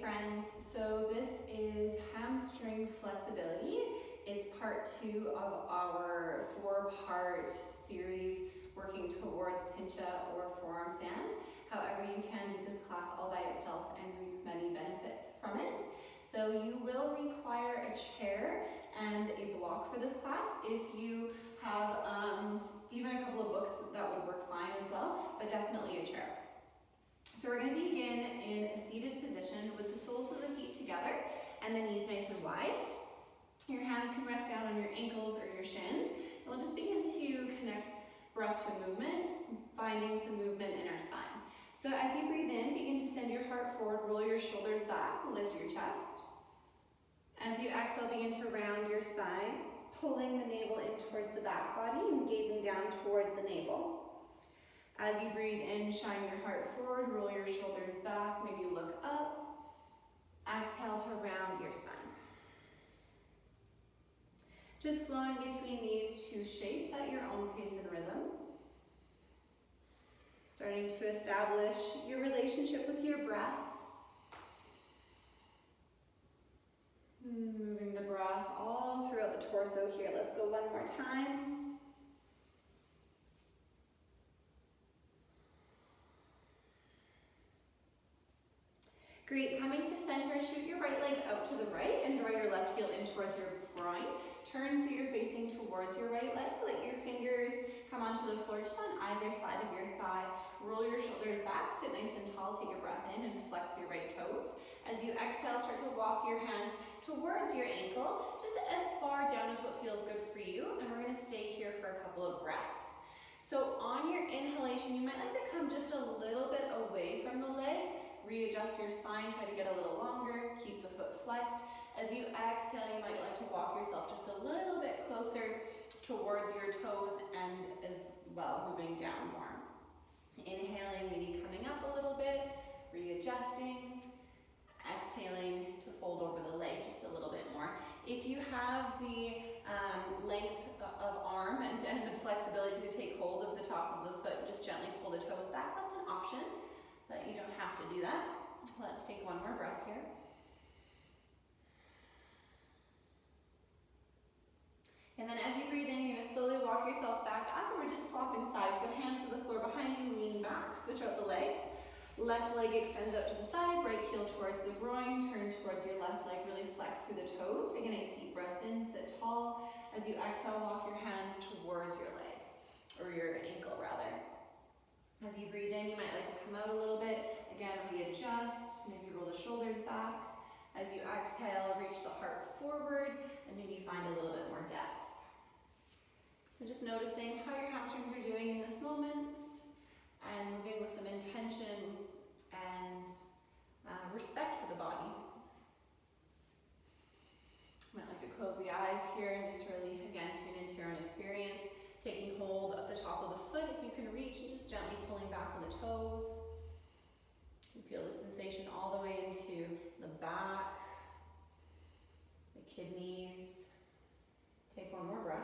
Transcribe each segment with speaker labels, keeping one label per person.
Speaker 1: friends, so this is hamstring flexibility. It's part 2 of our 4-part series working towards pincha or forearm stand. However, you can do this class all by itself and reap many benefits from it. So you will require a chair and a block for this class. If you have even a couple of books, that would work fine as well, but definitely a chair. So we're going to begin in a seated position with the soles of the feet together and the knees nice and wide. Your hands can rest down on your ankles or your shins. And we'll just begin to connect breath to movement, finding some movement in our spine. So as you breathe in, begin to send your heart forward, roll your shoulders back, lift your chest. As you exhale, begin to round your spine, pulling the navel in towards the back body and gazing down towards the navel. As you breathe in, shine your heart forward, roll your shoulders back, maybe look up. Exhale to round your spine. Just flowing between these two shapes at your own pace and rhythm. Starting to establish your relationship with your breath. Moving the breath all throughout the torso here. Let's go one more time. Great, coming to center, shoot your right leg out to the right and draw your left heel in towards your groin. Turn so you're facing towards your right leg. Let your fingers come onto the floor just on either side of your thigh. Roll your shoulders back, sit nice and tall, take a breath in and flex your right toes. As you exhale, start to walk your hands towards your ankle, just as far down as what feels good for you. And we're gonna stay here for a couple of breaths. So on your inhalation, you might like to come just a little bit away from the leg. Readjust your spine, try to get a little longer, keep the foot flexed. As you exhale, you might like to walk yourself just a little bit closer towards your toes and as well moving down more. Inhaling, maybe coming up a little bit, readjusting. Exhaling to fold over the leg just a little bit more. If you have the length of arm and the flexibility to take hold of the top of the foot and just gently pull the toes back, that's an option. But you don't have to do that. Let's take one more breath here. And then as you breathe in, you're going to slowly walk yourself back up, and we're just swapping sides. So hands to the floor behind you, lean back, switch out the legs. Left leg extends out to the side, right heel towards the groin, turn towards your left leg, really flex through the toes. Take a nice deep breath in, sit tall. As you exhale, walk your hands towards your leg, or your ankle rather. As you breathe in, you might like to come out a little bit. Again, readjust, maybe roll the shoulders back. As you exhale, reach the heart forward and maybe find a little bit more depth. So just noticing how your hamstrings are doing in this moment and moving with some intention and respect for the body. You might like to close the eyes here and just really, again, tune into your own experience. Taking hold of the top of the foot if you can reach and just gently pulling back on the toes. You feel the sensation all the way into the back, the kidneys. Take one more breath.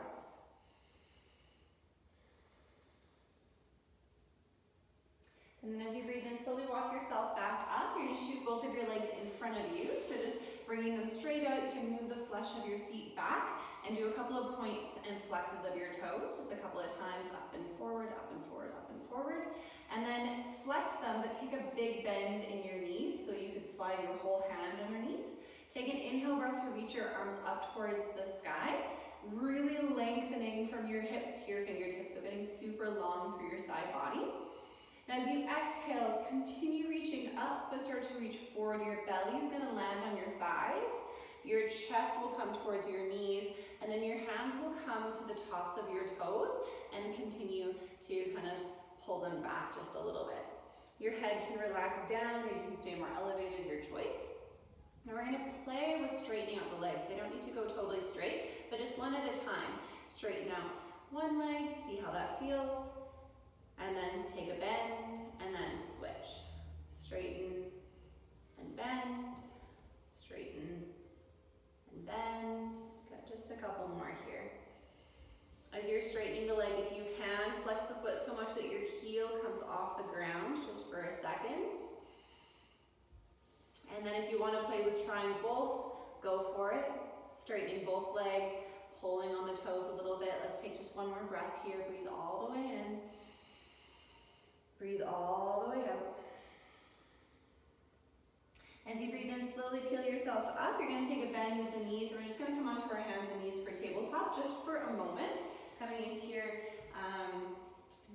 Speaker 1: And then as you breathe in, slowly walk yourself back up. You're going to shoot both of your legs in front of you. So just bringing them straight out, you can move the flesh of your seat back and do a couple of points and flexes of your toes, just a couple of times, up and forward, up and forward, up and forward. And then flex them, but take a big bend in your knees so you could slide your whole hand underneath. Take an inhale breath to reach your arms up towards the sky, really lengthening from your hips to your fingertips, so getting super long through your side body. And as you exhale, continue reaching up, but start to reach forward. Your belly is going to land on your thighs. Your chest will come towards your knees, and then your hands will come to the tops of your toes and continue to kind of pull them back just a little bit. Your head can relax down, or you can stay more elevated, your choice. Now we're going to play with straightening out the legs. They don't need to go totally straight, but just one at a time. Straighten out one leg, see how that feels. And then take a bend, and then switch. Straighten and bend, straighten and bend. Got just a couple more here. As you're straightening the leg, if you can, flex the foot so much that your heel comes off the ground just for a second. And then if you want to play with trying both, go for it. Straightening both legs, pulling on the toes a little bit. Let's take just one more breath here. Breathe all the way in. Breathe all the way out. As you breathe in, slowly peel yourself up. You're going to take a bend with the knees, and we're just going to come onto our hands and knees for tabletop just for a moment. Coming into your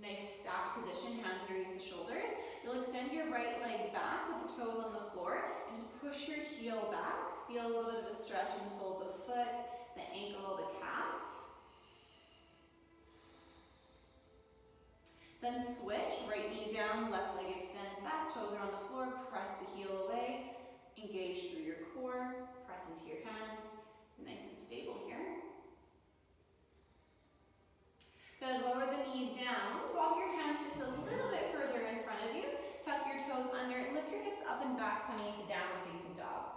Speaker 1: nice stacked position, hands underneath the shoulders. You'll extend your right leg back with the toes on the floor and just push your heel back. Feel a little bit of a stretch in the sole of the foot, the ankle, the calf. Then switch, right knee down, left leg extends back, toes are on the floor, press the heel away, engage through your core, press into your hands. Nice and stable here. Good, lower the knee down, walk your hands just a little bit further in front of you, tuck your toes under, and lift your hips up and back, coming into downward facing dog.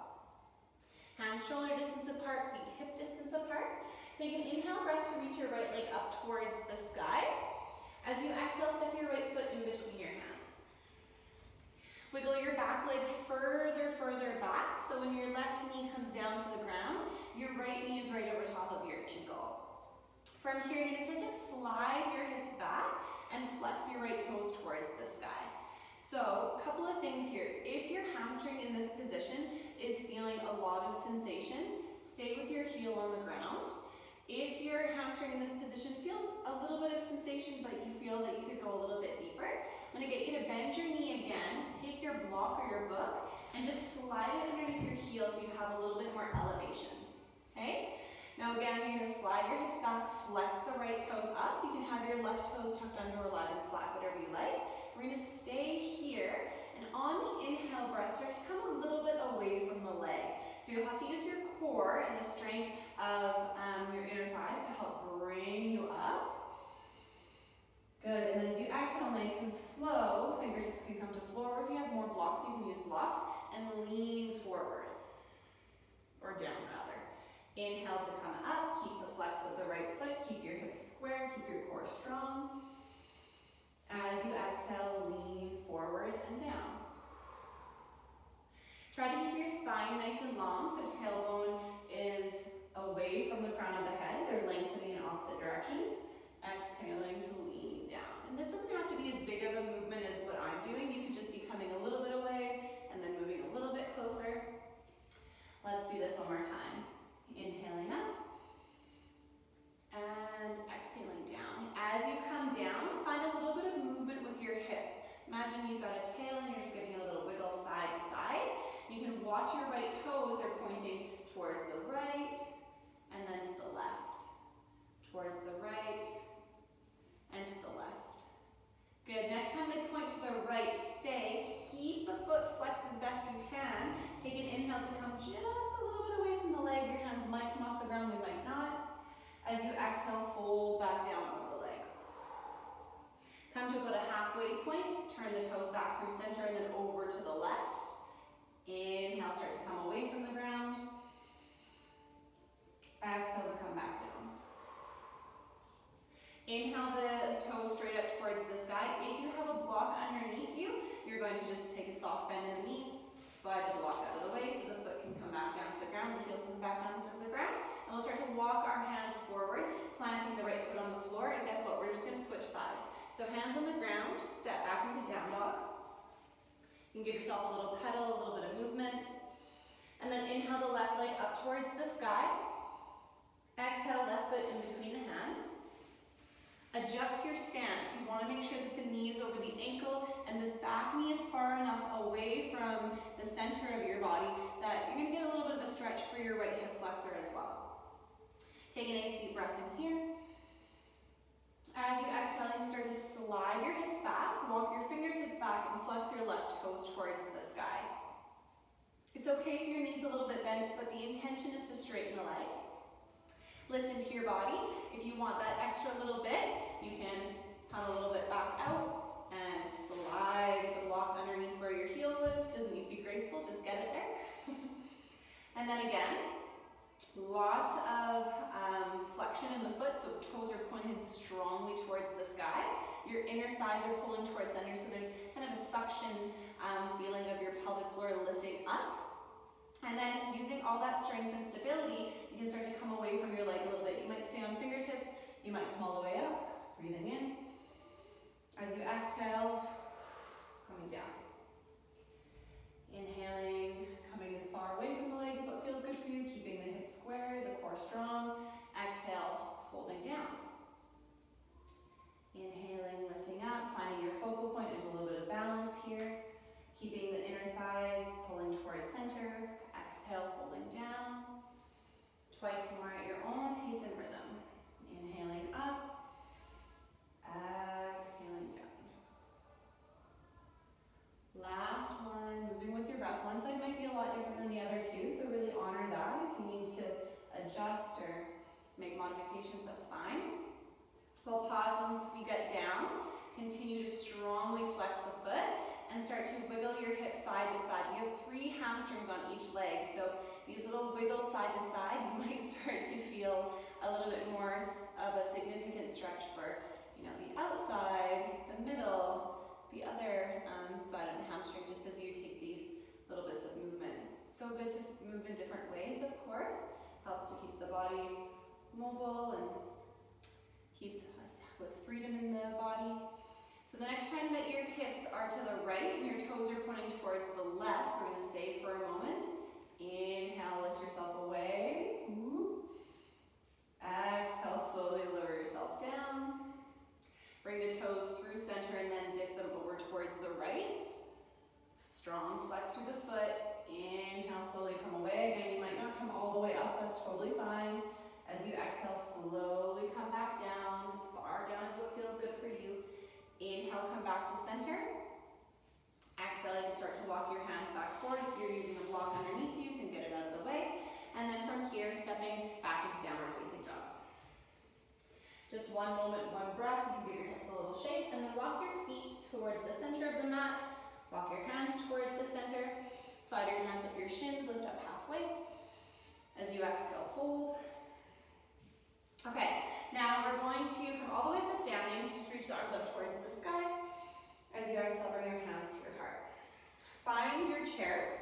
Speaker 1: Hands shoulder distance apart, feet hip distance apart. Take an inhale breath to reach your right leg up towards the sky. As you exhale, step your right foot in between your hands. Wiggle your back leg further back, so when your left knee comes down to the ground, your right knee is right over top of your ankle. From here, you're going to start to slide your hips back and flex your right toes towards the sky. So, a couple of things here. If your hamstring in this position is feeling a lot of sensation, stay with your heel on the ground. If your hamstring in this position feels a little bit of sensation, but you feel that you could go a little bit deeper, I'm going to get you to bend your knee again, take your block or your book, and just slide it underneath your heel so you have a little bit more elevation. Okay? Now again, you're going to slide your hips back, flex the right toes up. You can have your left toes tucked under or lying flat, whatever you like. We're going to stay here, and on the inhale breath, start to come a little bit away from the leg. So you'll have to use your core and the strength of your inner thighs to help bring you up. Good, and then as you exhale nice and slow, fingertips can come to floor, or if you have more blocks, you can use blocks, and lean forward, or down rather. Inhale to come up, keep the flex of the right foot, keep your hips square, keep your core strong. As you exhale, lean forward and down. Try to keep your spine nice and long, so tailbone is away from the crown of the head. They're lengthening in opposite directions. Exhaling to lean down. And this doesn't have to be as big of a movement as what I'm doing. You could just be coming a little bit away and then moving a little bit closer. Let's do this one more time. Inhaling up and exhaling down. As you come down, find a little bit of movement with your hips. Imagine you've got a tail and you're just giving a little wiggle side to side. You can watch your right toes are pointing towards the right and then to the left. Towards the right and to the left. Good, next time they point to the right, stay. Keep the foot flexed as best you can. Take an inhale to come just a little bit away from the leg. Your hands might come off the ground, they might not. As you exhale, fold back down over the leg. Come to about a halfway point, turn the toes back through center and then over to the left. Inhale, start to come away from the ground. Exhale to come back down. Inhale the toes straight up towards the sky. If you have a block underneath you, you're going to just take a soft bend in the knee, slide the block out of the way so the foot can come back down to the ground, the heel can come back down to the ground. And we'll start to walk our hands forward, planting the right foot on the floor. And guess what? We're just going to switch sides. So hands on the ground, step back into down dog. You can give yourself a little pedal, a little bit of movement. And then inhale the left leg up towards the sky. Exhale, left foot in between the hands. Adjust your stance. You want to make sure that the knee is over the ankle and this back knee is far enough away from the center of your body that you're going to get a little bit of a stretch for your right hip flexor as well. Take a nice deep breath in here. As you exhale, you can start to slide your hips back, walk your fingertips back, and flex your left toes towards the sky. It's okay if your knee's a little bit bent, but the intention is to straighten the leg. Listen to your body. If you want that extra little bit, you can come a little bit back out and slide the block underneath where your heel was. Doesn't need to be graceful, just get it there. And then again, lots of flexion in the foot, so toes are pointed strongly towards the sky. Your inner thighs are pulling towards center, so there's kind of a suction feeling of your pelvic floor lifting up. all that strength and stability, you can start to come away from your leg a little bit. You might stay on fingertips, you might come all the way up, breathing in. As you exhale, coming down. Inhaling, coming as far away from the leg as what feels good for you, keeping the hips square, the core strong. Exhale, folding down. Inhaling, lifting up, finding your focal point. There's a little bit of balance here. Keeping the inner thighs pulling towards center. Exhale, folding down. Twice more at your own pace and rhythm. Inhaling up. Exhaling down. Last one, moving with your breath. One side might be a lot different than the other two, so really honor that. If you need to adjust or make modifications, that's fine. We'll pause once we get down. Continue to strongly flex the foot and start to wiggle your hips side to side. We have 3 hamstrings on each leg, so these little wiggles side to side, you might start to feel a little bit more of a significant stretch for, the outside, the middle, the other side of the hamstring, just as you take these little bits of movement. So good to move in different ways, of course. Helps to keep the body mobile and keeps us with freedom in the body. So the next time that your hips are to the right and your toes are pointing towards the left, we're going to stay for a moment. Inhale, lift yourself away. Exhale, slowly lower yourself down. Bring the toes through center and then dip them over towards the right. Strong flex through the foot. Inhale, slowly come away. Again, you might not come all the way up, that's totally fine. As you exhale, slowly come back down, as far down as what feels good for you. Inhale, come back to center. Exhale, you can start to walk your hands back forward. If you're using a block underneath you, you can get it out of the way. And then from here, stepping back into downward facing dog. Just one moment, one breath. You can give your hips a little shake, and then walk your feet towards the center of the mat. Walk your hands towards the center. Slide your hands up your shins, lift up halfway. As you exhale, fold. Okay, now we're going to come all the way up to standing. Just reach the arms up towards the sky. As you exhale, bring your hands to your heart. Find your chair.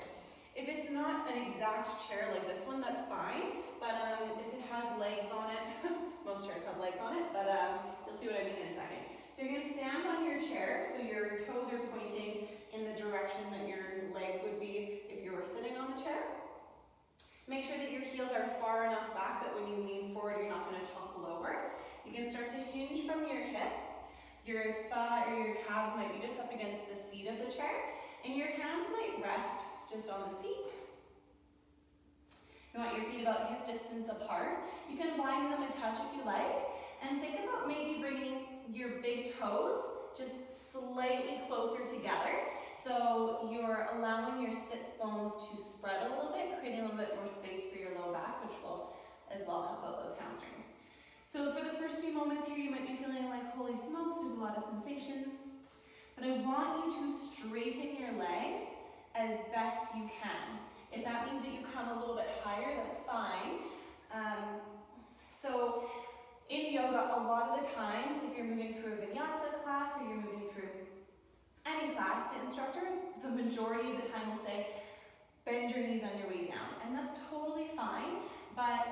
Speaker 1: If it's not an exact chair like this one, that's fine. But if it has legs on it, most chairs have legs on it, but you'll see what I mean in a second. So you're going to stand on your chair, so your toes are pointing in the direction that your legs would be if you were sitting on the chair. Make sure that your heels are far enough back that when you lean forward, you're not going to topple over. You can start to hinge from your hips. Your thigh or your calves might be just up against the seat of the chair, and your hands might rest just on the seat. You want your feet about hip distance apart. You can widen them a touch if you like, and think about maybe bringing your big toes just slightly closer together. So you're allowing your sits bones to spread a little bit, creating a little bit more space for your low back, which will as well help out those hamstrings. So for the first few moments here, you might be feeling like, holy smokes, there's a lot of sensation. But I want you to straighten your legs as best you can. If that means that you come a little bit higher, that's fine. So in yoga, a lot of the times, if you're moving through a vinyasa class or you're moving through any class, the instructor, the majority of the time will say, bend your knees on your way down. And that's totally fine, but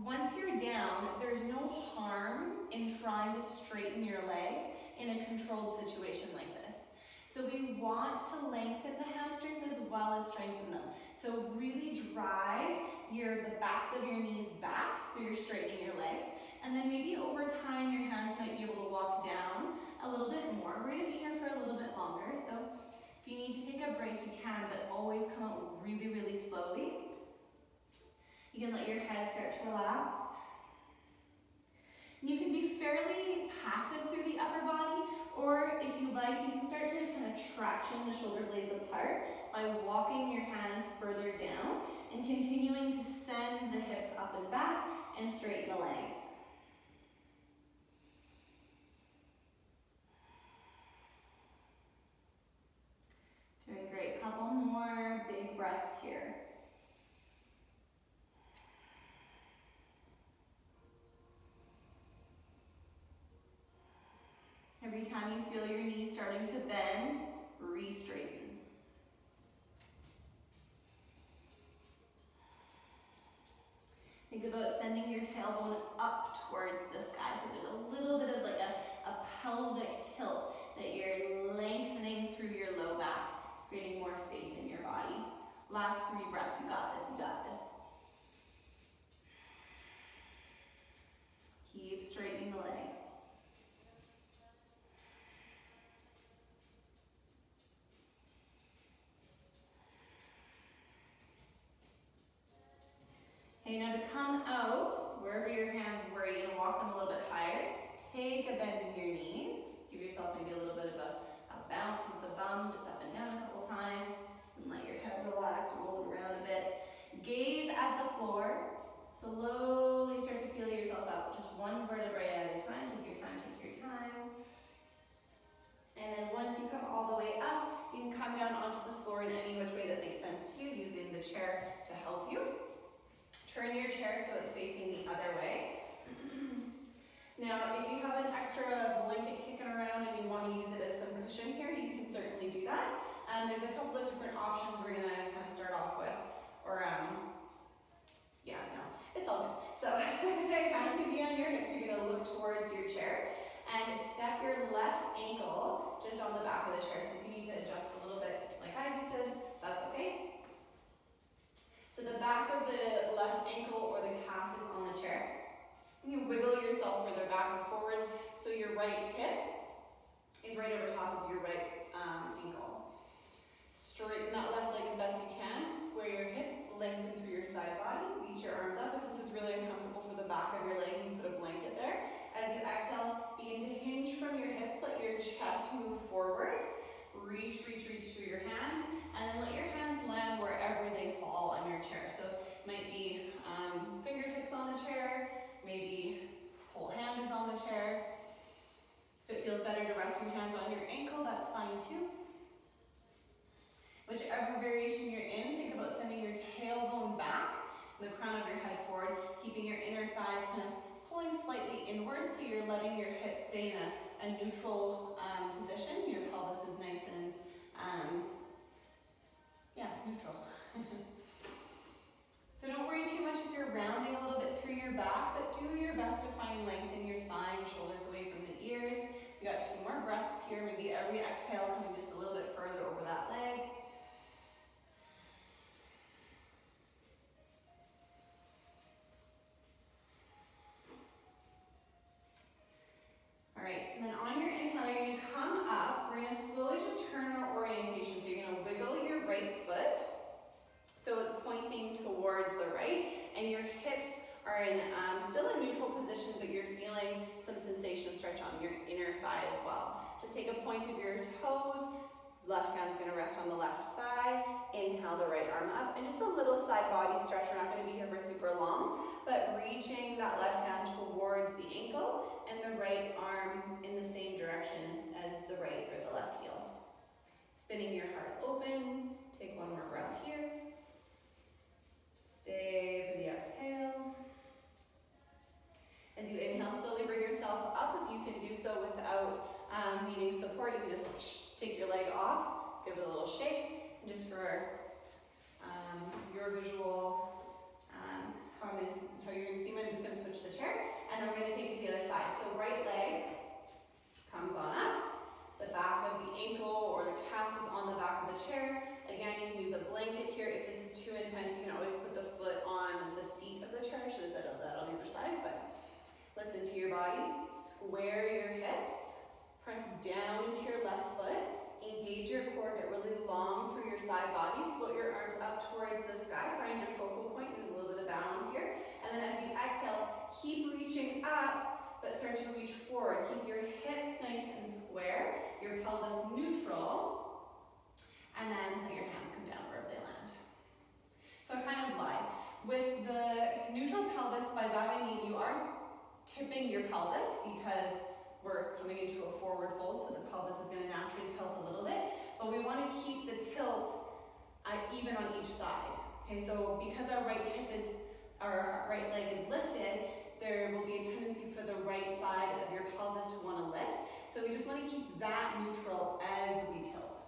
Speaker 1: once you're down, there's no harm in trying to straighten your legs in a controlled situation like this. So we want to lengthen the hamstrings as well as strengthen them. So really drive the backs of your knees back, so you're straightening your legs. And then maybe over time, your hands might be able to walk down a little bit more. We're going to be here for a little bit longer, so if you need to take a break, you can, but always come out really, really slowly. You can let your head start to relax. You can be fairly passive through the upper body, or if you like, you can start to kind of traction the shoulder blades apart by walking your hands further down and continuing to send the hips up and back and straighten the legs. Doing great. Couple more big breaths here. Every time you feel your knees starting to bend, re-straighten. tailbone up towards the sky. So there's a little bit of like a pelvic tilt that you're lengthening through your low back, creating more space in your body. Last 3 breaths, you got this, you got this. Keep straightening the legs. Okay, now to come out, wherever your hands were, you're going to walk them a little bit higher. Take a bend in your knees. Give yourself maybe a little bit of a bounce with the bum, just up and down a couple times. And let your head relax, roll it around a bit. Gaze at the floor. Slowly start to feel yourself up. Just one vertebrae at a time. Take your time, take your time. And then once you come all the way up, you can come down onto the floor in any which way that makes sense to you, using the chair to help you. Turn your chair so it's facing the other way. Now, if you have an extra blanket kicking around and you want to use it as some cushion here, you can certainly do that. There's a couple of different options we're going to kind of start off with. Or, yeah, no, it's all good. So, hands can be on your hips. You're going to look towards your chair and step your left ankle just on the back of the chair. So if you need to adjust a little bit like I just did, that's okay. So the back of the left ankle or the calf is on the chair. You wiggle yourself further back and forward so your right hip is right over top of your right ankle. Straighten that left leg as best you can. Square your hips, lengthen through your side body. Reach your arms up. If this is really uncomfortable for the back of your leg, you can put a blanket there. As you exhale, begin to hinge from your hips. Let your chest move forward. Reach, reach, reach through your hands. And then let your hands land wherever they fall on your chair. So it might be fingertips on the chair. Maybe whole hand is on the chair. If it feels better to rest your hands on your ankle, that's fine too. Whichever variation you're in, think about sending your tailbone back and the crown of your head forward, keeping your inner thighs kind of pulling slightly inward so you're letting your hips stay in a neutral position. Your pelvis is nice and, neutral. So don't worry too much if you're rounding a little bit through your back, but do your best to find length in your spine, shoulders away from the ears. We got 2 more breaths here, maybe every exhale coming just a little bit further over that leg. All right, and then on your inhale, you're going to come up. We're going to slowly just turn our orientation. So you're going to wiggle your right foot so it's pointing towards the right, and your hips are in still a neutral position, but you're feeling some sensation of stretch on your inner thigh as well. Just take a point of your toes. Left hand's going to rest on the left thigh. Inhale the right arm up, and just a little side body stretch. We're not going to be here for super long, but reaching that left hand towards the ankle and the right arm in the same direction as the right or the left heel. Spinning your heart open. Take 1 more breath here. Stay for the exhale. As you inhale, slowly bring yourself up. If you can do so without needing support, you can just take your leg off, give it a little shake. And just for your visual, how you're going to see me, I'm just going to switch the chair, and then we're going to take it to the other side. So right leg comes on up. The back of the ankle or the calf is on the back of the chair. Again, you can use a blanket here. If this is too intense, you can always put the foot on the seat of the chair. I should have said that on the other side, but listen to your body. Square your hips. Press down into your left foot. Engage your core, get really long through your side body. Float your arms up towards the sky. Find your focal point. There's a little bit of balance here. And then as you exhale, keep reaching up, but start to reach forward. Keep your hips nice and square. Your pelvis neutral. And then let your hands come down wherever they land. So I kind of lied. With the neutral pelvis, by that I mean you are tipping your pelvis because we're coming into a forward fold, so the pelvis is going to naturally tilt a little bit. But we want to keep the tilt even on each side. Okay, so because our right leg is lifted, there will be a tendency for the right side of your pelvis to want to lift. So we just want to keep that neutral as we tilt.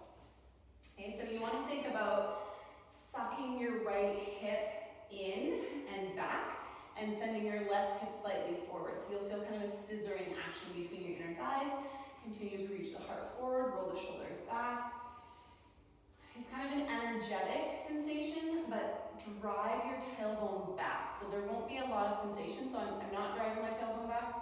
Speaker 1: Okay, so you want to think about sucking your right hip in and back and sending your left hip slightly forward. So you'll feel kind of a scissoring action between your inner thighs. Continue to reach the heart forward, roll the shoulders back. It's kind of an energetic sensation, but drive your tailbone back. So there won't be a lot of sensation. So I'm not driving my tailbone back,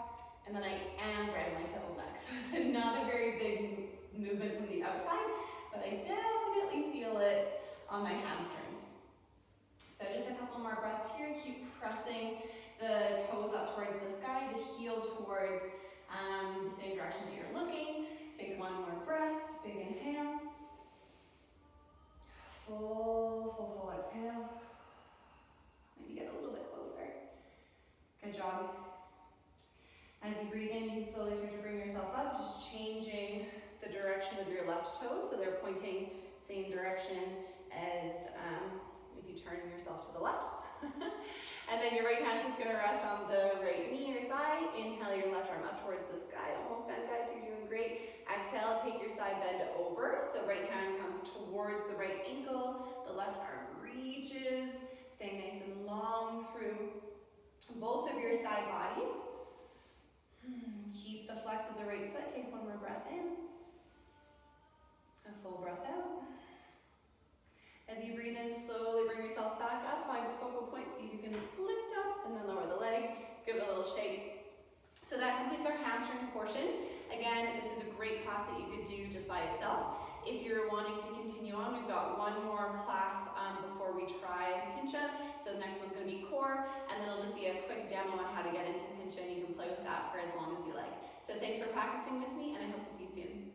Speaker 1: and then I am driving my tailbone back. So it's not a very big movement from the outside, but I definitely feel it on my hamstring. So just a couple more breaths here. Keep pressing the toes up towards the sky, the heel towards the same direction that you're looking. Take one more breath, big inhale. Full exhale. Maybe get a little bit closer. Good job. As you breathe in, you can slowly start to bring yourself up, just changing the direction of your left toes, so they're pointing same direction as if you turn yourself to the left. And then your right hand's just gonna rest on the right knee or thigh. Inhale your left arm up towards the sky. Almost done, guys, you're doing great. Exhale, take your side bend over. So right hand comes towards the right ankle. The left arm reaches, staying nice and long through both of your side bodies. Keep the flex of the right foot. Take one more breath in. A full breath out. As you breathe in, slowly bring yourself back up. Find your focal point. See if you can lift up and then lower the leg. Give it a little shake. So that completes our hamstring portion. Again, this is a great class that you could do just by itself. If you're wanting to continue on, we've got one more class before we try pincha. So the next one's going to be core, and then it'll just be a quick demo on how to get into pincha, and you can play with that for as long as you like. So thanks for practicing with me, and I hope to see you soon.